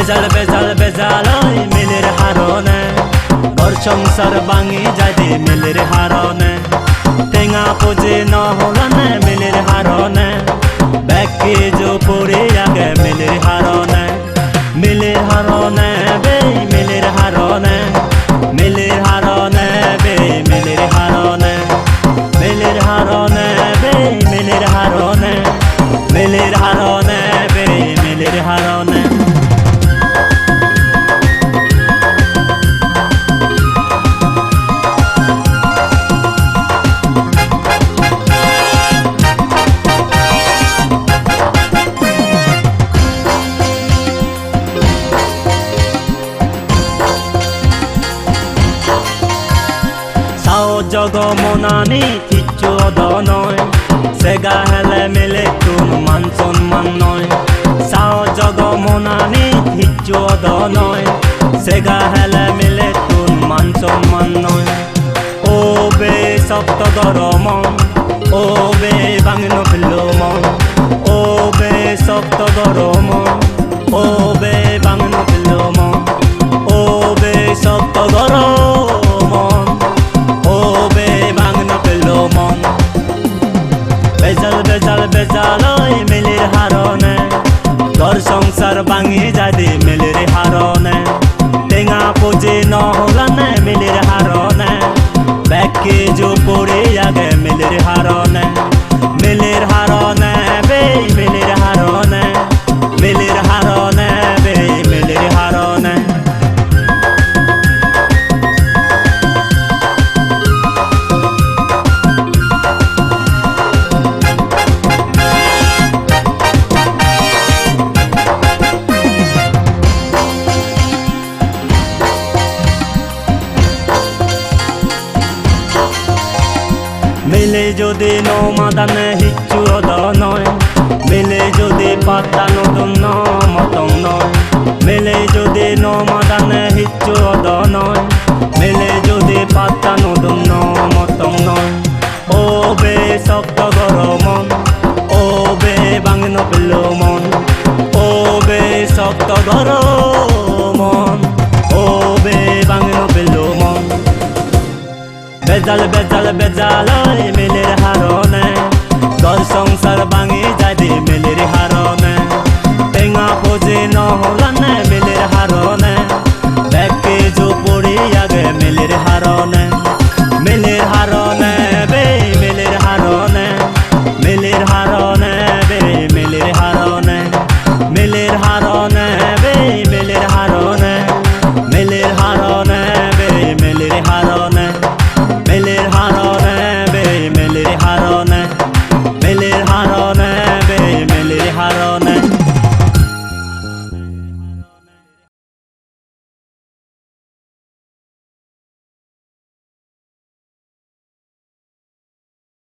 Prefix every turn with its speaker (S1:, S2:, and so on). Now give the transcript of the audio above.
S1: বেজাল বেজাল বেজাল ওই মিলের হারনে ঘর সংসার ভাঙি যাবে মিলের হারনে টেঙা পুজে নহলানে মিলের হারনে ব্যাকে জো পড়ে আগে মিলের হারনে বে মিলের হারনে বে মিলের হারনে বে মিলের হারনে বে মিলের হারনে জগমনানি কিচ্ছু অদ নয় সেগা হেলে মেলে তুন মান সম্মান নয় সাও জগমনানি কিচ্ছু অদ নয় সেগা হেলে মেলে তুন মান সম্মান নয় ও বে শক্ত গরম ও বে ভাঙন ফেলো মন ও বে শক্ত গরম ও বে ভাঙন ফেলো মন ও বে শক্ত গরম বেজাল বেজাল বেজাল ওই মিলের হারনে ঘর সংসার ভাঙি যাবে মিলের হারনে টেঙা পুজে নহলানে মিলের হারনে ব্যাকে জো পড়ে আগে মিলের হারনে বে মিলের হারনে বে মিলের হারনে মিলে যদি নমাদানে হিচ্ছু অদ নয় মিলে যদি পাতা নতুন মতং নয় মিলে যদি নমাদানে হিচ্ছু অদ নয় মিলে যদি পাতা নতুন মতং নয়